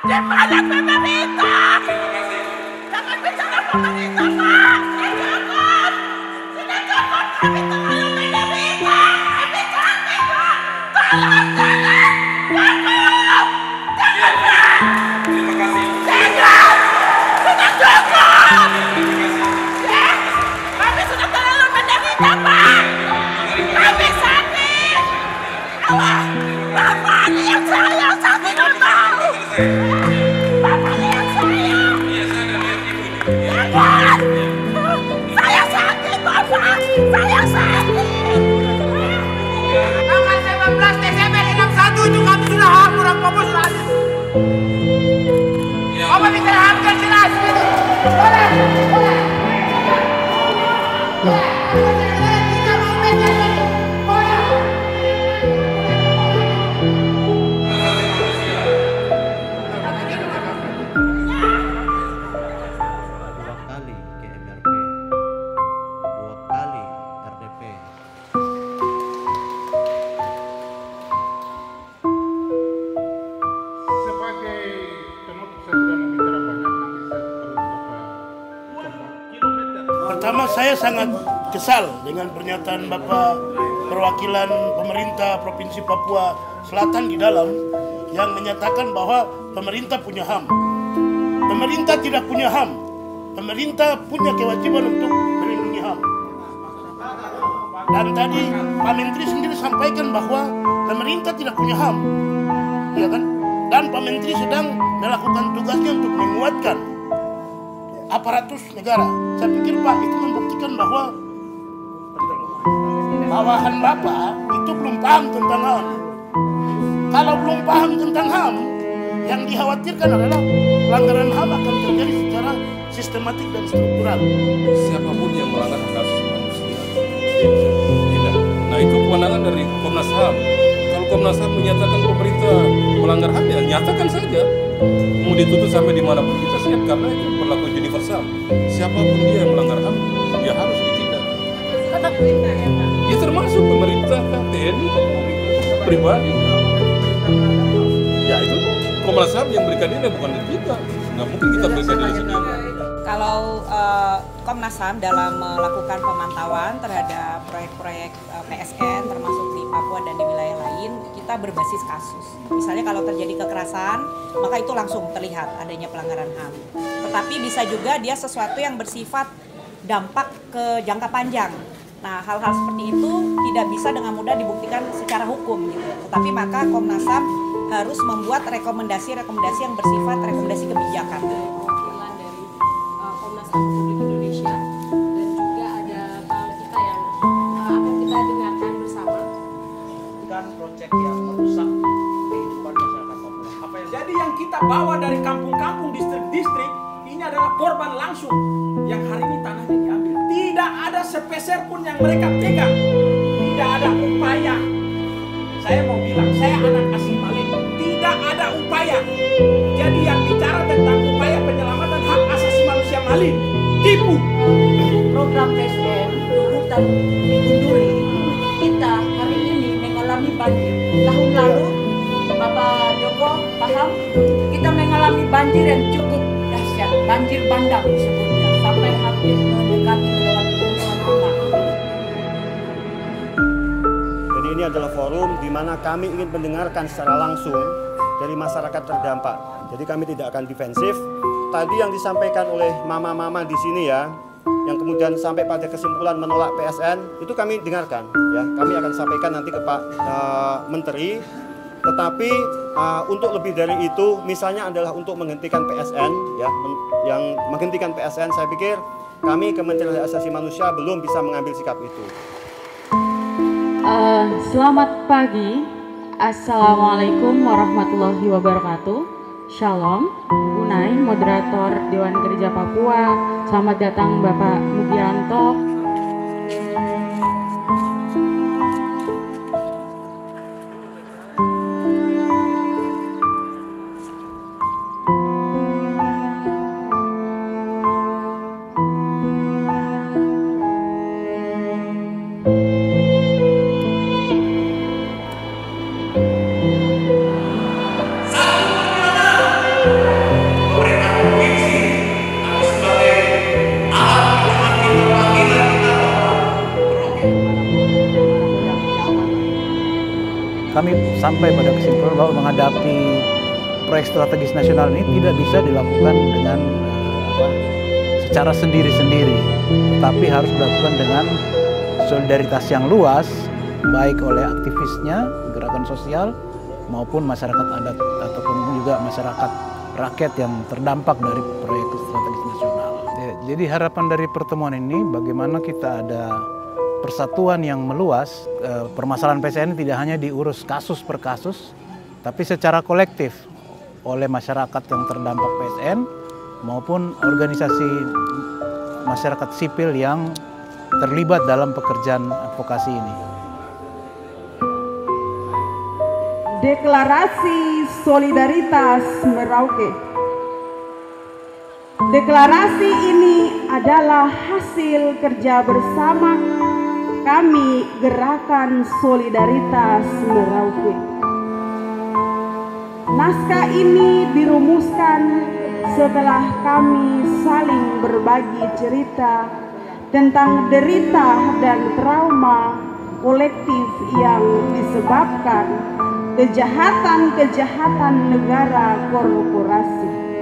Gimana pemerintah? Jangan bicara pemerintah, Pak. Sudah cukup. Sudah cukup. Kami tolong menderita. Kami capek, Pak. Tolong, jangan. Cukup. Jangan, Pak. Terima kasih. Jangan. Sudah cukup. Ya, kami sudah terlalu menderita, Pak. Kami sakit. Allah, Bapak lihat saya sakit, Bapak. Bapak lihat saya. Iya, saya ada lihat ibu. Jangan. Saya sakit, Bapak. Saya sakit. Tanggal 19 Desember 61 itu kami sudah hapus apa sudah ada. Apa bisa hapus jelas gitu? Boleh, boleh. Kita mau menjadi boleh. Dua kali ke MRP, 2 kali RDP. Sebagai penutup saya sudah mau bicara banyak, nanti saya terus Pertama, saya sangat kesal dengan pernyataan Bapak perwakilan pemerintah Provinsi Papua Selatan di dalam yang menyatakan bahwa pemerintah punya HAM. Pemerintah tidak punya HAM. Pemerintah punya kewajiban untuk melindungi HAM. Dan tadi Pak Menteri sendiri sampaikan bahwa pemerintah tidak punya HAM, ya kan? Dan Pak Menteri sedang melakukan tugasnya untuk menguatkan aparatus negara. Saya pikir Pak itu membuktikan bahwa bawahan Bapak itu belum paham tentang HAM. Kalau belum paham tentang HAM, yang dikhawatirkan adalah pelanggaran HAM akan terjadi secara sistematik dan struktural. Siapapun yang melanggar hak asasi manusia, dia bisa ditindak. Nah, itu kewenangan dari Komnas HAM. Kalau Komnas HAM menyatakan pemerintah melanggar HAM, ya nyatakan saja. Mau dituntut sampai dimanapun kita siap, karena itu berlaku universal. Siapapun dia yang melanggar HAM, dia harus ditindak. Ya termasuk pemerintah, TNI, pribadi. Ya itu Komnas HAM yang berikan nilai, bukan kita. Nggak mungkin kita berikan nilai sendiri. Kalau Komnas HAM dalam melakukan pemantauan terhadap proyek-proyek PSN termasuk di Papua dan di wilayah lain, kita berbasis kasus. Misalnya kalau terjadi kekerasan, maka itu langsung terlihat adanya pelanggaran HAM. Tetapi bisa juga dia sesuatu yang bersifat dampak ke jangka panjang. Nah, hal-hal seperti itu tidak bisa dengan mudah dibuktikan secara hukum gitu. Tetapi maka Komnas HAM harus membuat rekomendasi-rekomendasi yang bersifat rekomendasi kebijakan. Perwakilan dari Komnas HAM Republik Indonesia dan juga ada kita yang akan kita dengarkan bersama. Bukan proyek yang merusak kehidupan masyarakat Papua. Jadi yang kita bawa dari kampung-kampung, distrik-distrik, ini adalah korban langsung yang hari ini tanahnya diambil. Tidak ada sepeser pun yang mereka pegang. Tidak ada upaya. Saya mau bilang, saya anak asli Malin. Tidak ada upaya. Jadi yang bicara tentang upaya penyelamatan hak asasi manusia Malin, tipu. Program PSN hutan digunduli, kita hari ini mengalami banjir. Tahun lalu Bapak Joko paham, kita mengalami banjir yang cukup dahsyat, banjir bandang disebutnya, sampai hampir mendekati lewat puluhan rumah. Jadi ini adalah forum di mana kami ingin mendengarkan secara langsung dari masyarakat terdampak. Jadi kami tidak akan defensif. Tadi yang disampaikan oleh mama-mama di sini ya, yang kemudian sampai pada kesimpulan menolak PSN, itu kami dengarkan. Ya, kami akan sampaikan nanti ke Pak Menteri. Tetapi untuk lebih dari itu, misalnya adalah untuk menghentikan PSN, ya, yang menghentikan PSN, saya pikir kami Kementerian Hak Asasi Manusia belum bisa mengambil sikap itu. Selamat pagi, Assalamualaikum warahmatullahi wabarakatuh. Shalom, Unai, moderator Dewan Kerja Papua. Selamat datang Bapak Mugianto. pemerintah provinsi, tapi sebagai alat mewakili perwakilan kita bahwa kami sampai pada kesimpulan bahwa menghadapi proyek strategis nasional ini tidak bisa dilakukan dengan secara sendiri-sendiri, tetapi harus dilakukan dengan solidaritas yang luas, baik oleh aktivisnya, gerakan sosial, maupun masyarakat adat ataupun juga masyarakat rakyat yang terdampak dari proyek strategis nasional. Jadi harapan dari pertemuan ini bagaimana kita ada persatuan yang meluas. Permasalahan PSN tidak hanya diurus kasus per kasus, tapi secara kolektif oleh masyarakat yang terdampak PSN maupun organisasi masyarakat sipil yang terlibat dalam pekerjaan advokasi ini. Deklarasi Solidaritas Merauke. Deklarasi ini adalah hasil kerja bersama kami Gerakan Solidaritas Merauke. Naskah ini dirumuskan setelah kami saling berbagi cerita tentang derita dan trauma kolektif yang disebabkan kejahatan-kejahatan negara korporasi.